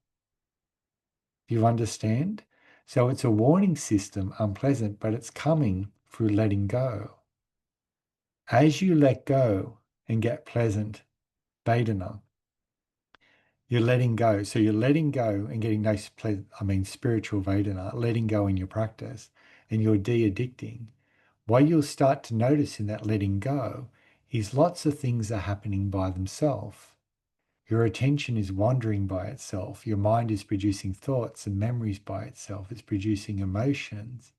Do you understand? So it's a warning system, unpleasant, but it's coming through letting go. As you let go and get pleasant Vedana, you're letting go. So you're letting go and getting nice, spiritual Vedana, letting go in your practice, and you're de-addicting. What you'll start to notice in that letting go is lots of things are happening by themselves. Your attention is wandering by itself. Your mind is producing thoughts and memories by itself. It's producing emotions.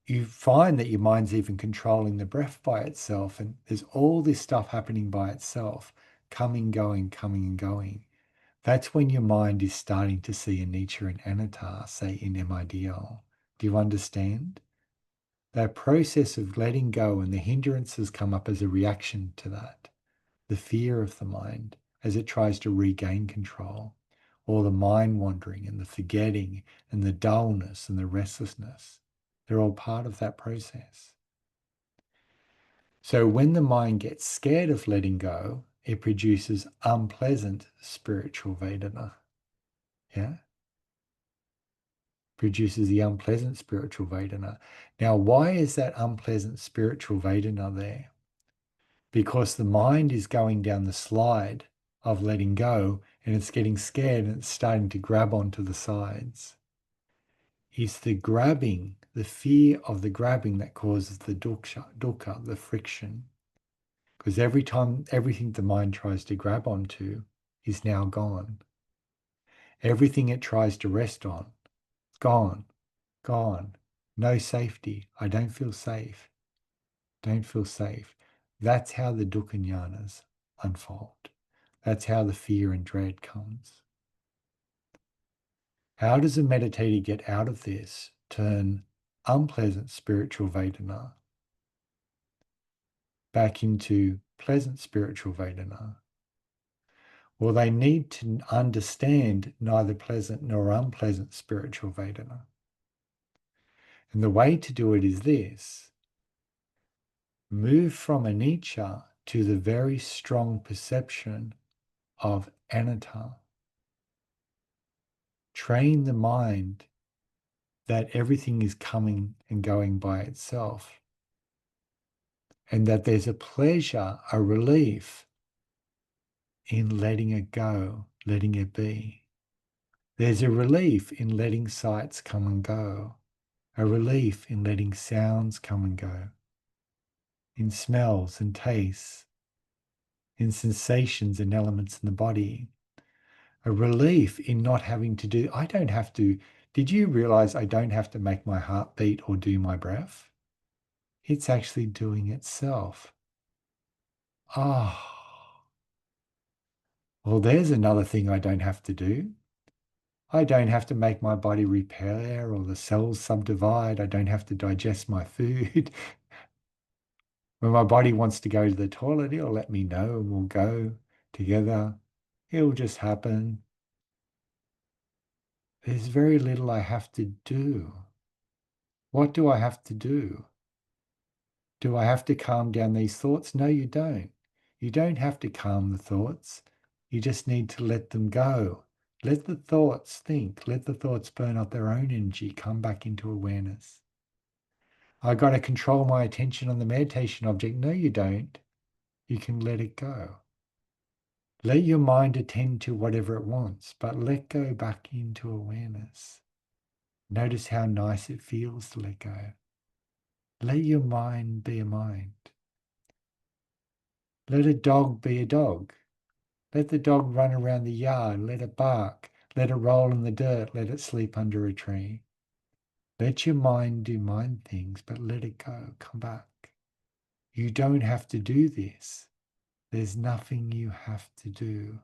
You find that your mind's even controlling the breath by itself. And there's all this stuff happening by itself, coming, and going. That's when your mind is starting to see anicca and anatta, say in MIDL. Do you understand? That process of letting go and the hindrances come up as a reaction to that. The fear of the mind as it tries to regain control, or the mind wandering and the forgetting and the dullness and the restlessness. They're all part of that process. So when the mind gets scared of letting go, it produces unpleasant spiritual Vedana. Yeah? Produces the unpleasant spiritual Vedana. Now, why is that unpleasant spiritual Vedana there? Because the mind is going down the slide of letting go and it's getting scared and it's starting to grab onto the sides. It's the grabbing, the fear of the grabbing that causes the dukkha, the friction. Because every time, everything the mind tries to grab onto is now gone. Everything it tries to rest on, gone, gone. No safety. I don't feel safe. Don't feel safe. That's how the dukkha jnanas unfold. That's how the fear and dread comes. How does a meditator get out of this, turn unpleasant spiritual Vedana back into pleasant spiritual Vedana? Well, they need to understand neither pleasant nor unpleasant spiritual Vedana. And the way to do it is this: move from anicca to the very strong perception of anatta. Train the mind that everything is coming and going by itself, and that there's a pleasure, a relief in letting it go, letting it be. There's a relief in letting sights come and go, a relief in letting sounds come and go, in smells and tastes, in sensations and elements in the body, a relief in not having to do, I don't have to, did you realize I don't have to make my heart beat or do my breath? It's actually doing itself. Oh, well, there's another thing I don't have to do. I don't have to make my body repair or the cells subdivide. I don't have to digest my food. When my body wants to go to the toilet, it'll let me know and we'll go together. It'll just happen. There's very little I have to do. What do I have to do? Do I have to calm down these thoughts? No, you don't. You don't have to calm the thoughts. You just need to let them go. Let the thoughts think. Let the thoughts burn up their own energy. Come back into awareness. I got to control my attention on the meditation object. No, you don't. You can let it go. Let your mind attend to whatever it wants, but let go back into awareness. Notice how nice it feels to let go. Let your mind be a mind. Let a dog be a dog. Let the dog run around the yard. Let it bark. Let it roll in the dirt. Let it sleep under a tree. Let your mind do mind things, but let it go. Come back. You don't have to do this. There's nothing you have to do.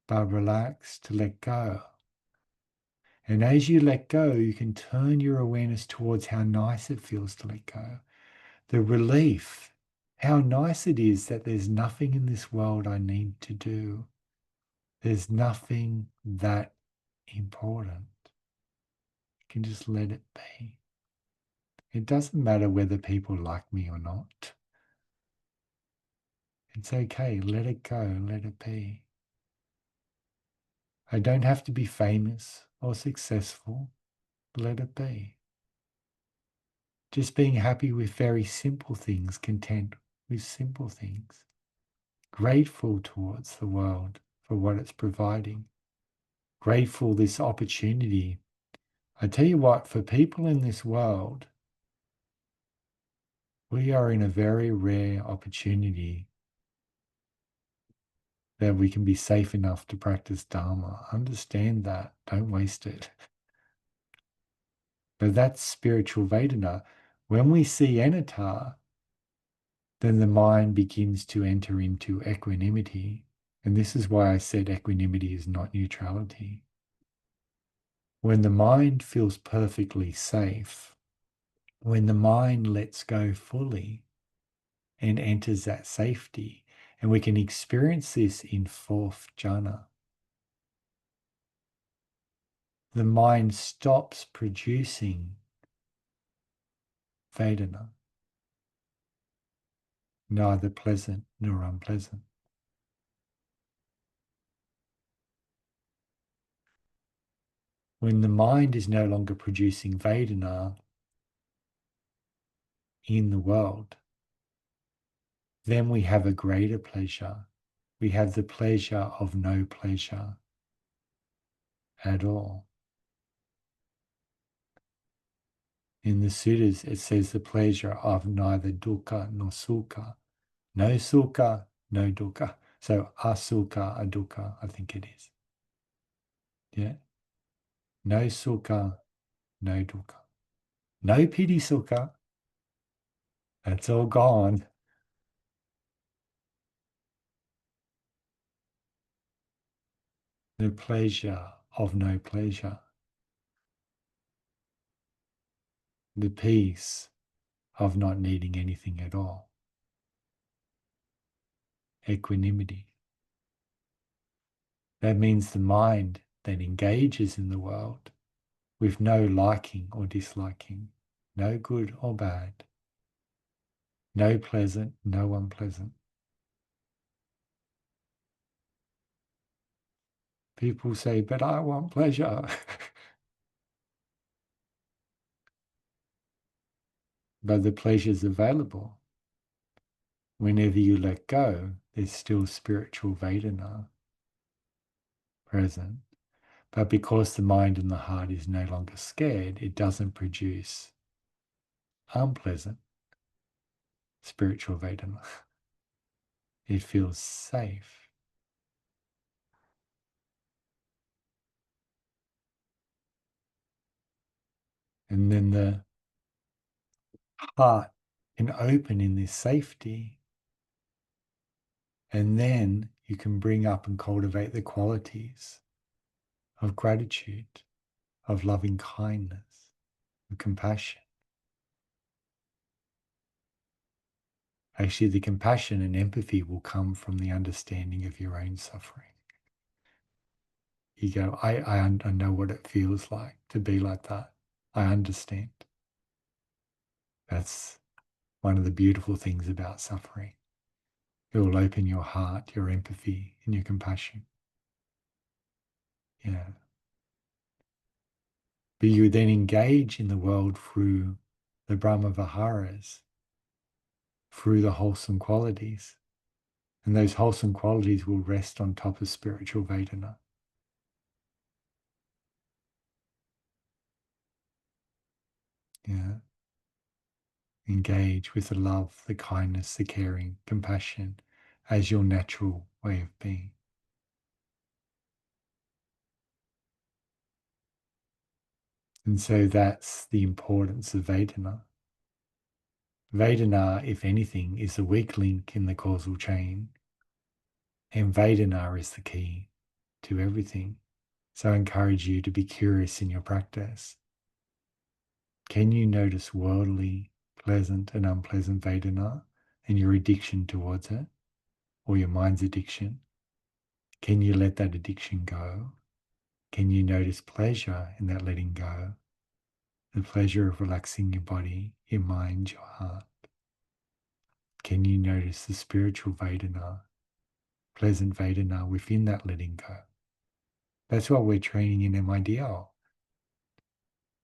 But relax to let go. And as you let go, you can turn your awareness towards how nice it feels to let go. The relief, how nice it is that there's nothing in this world I need to do. There's nothing that important. You can just let it be. It doesn't matter whether people like me or not. It's okay. Let it go. Let it be. I don't have to be famous or successful. Let it be. Just being happy with very simple things, content with simple things, grateful towards the world for what it's providing, grateful this opportunity. I tell you what, for people in this world, we are in a very rare opportunity that we can be safe enough to practice Dharma. Understand that. Don't waste it. But that's spiritual Vedana. When we see anatta, then the mind begins to enter into equanimity. And this is why I said equanimity is not neutrality. When the mind feels perfectly safe, when the mind lets go fully and enters that safety, and we can experience this in fourth jhana, the mind stops producing Vedana, neither pleasant nor unpleasant. When the mind is no longer producing Vedana in the world, then we have a greater pleasure. We have the pleasure of no pleasure at all. In the sutras, it says the pleasure of neither dukkha nor sukha. No sukha, no dukkha. So asukha, adukkha, I think it is. Yeah. No sukha, no dukkha. No piti sukha. That's all gone. The pleasure of no pleasure. The peace of not needing anything at all. Equanimity. That means the mind that engages in the world with no liking or disliking, no good or bad, no pleasant, no unpleasant. People say, but I want pleasure. But the pleasure's available. Whenever you let go, there's still spiritual Vedana present. But because the mind and the heart is no longer scared, it doesn't produce unpleasant spiritual Vedana. It feels safe. And then the heart can open in this safety. And then you can bring up and cultivate the qualities of gratitude, of loving kindness, of compassion. Actually, the compassion and empathy will come from the understanding of your own suffering. You go, I know what it feels like to be like that. I understand. That's one of the beautiful things about suffering. It will open your heart, your empathy, and your compassion. Yeah. But you then engage in the world through the Brahma Viharas, through the wholesome qualities. And those wholesome qualities will rest on top of spiritual Vedana. Yeah. Engage with the love, the kindness, the caring, compassion as your natural way of being. And so that's the importance of Vedana. Vedana, if anything, is the weak link in the causal chain. And Vedana is the key to everything. So I encourage you to be curious in your practice. Can you notice worldly, pleasant and unpleasant Vedana and your addiction towards it, or your mind's addiction? Can you let that addiction go? Can you notice pleasure in that letting go? the pleasure of relaxing your body, your mind, your heart. Can you notice the spiritual Vedana, pleasant Vedana within that letting go? That's what we're training in MIDL,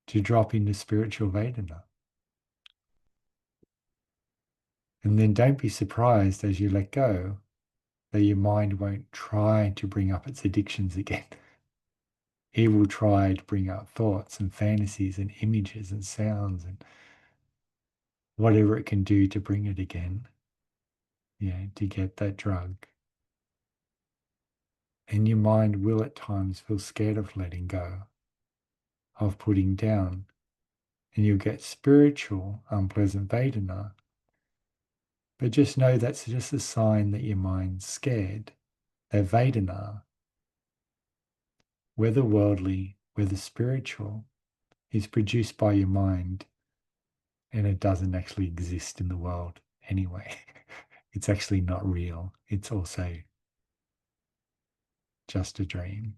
to drop into spiritual Vedana. And then don't be surprised as you let go that your mind won't try to bring up its addictions again. It will try to bring up thoughts and fantasies and images and sounds and whatever it can do to bring it again, to get that drug. And your mind will at times feel scared of letting go, of putting down. And you'll get spiritual, unpleasant Vedana. But just know that's just a sign that your mind's scared. That Vedana, whether worldly, whether spiritual, is produced by your mind, and it doesn't actually exist in the world anyway. It's actually not real. It's also just a dream.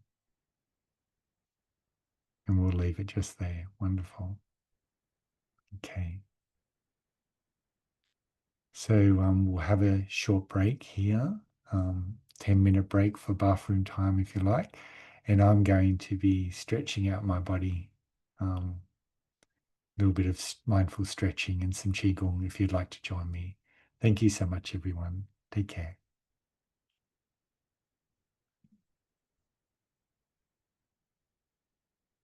And we'll leave it just there. Wonderful. Okay. So we'll have a short break here, 10-minute break for bathroom time if you like. And I'm going to be stretching out my body, a little bit of mindful stretching and some Qigong if you'd like to join me. Thank you so much, everyone. Take care.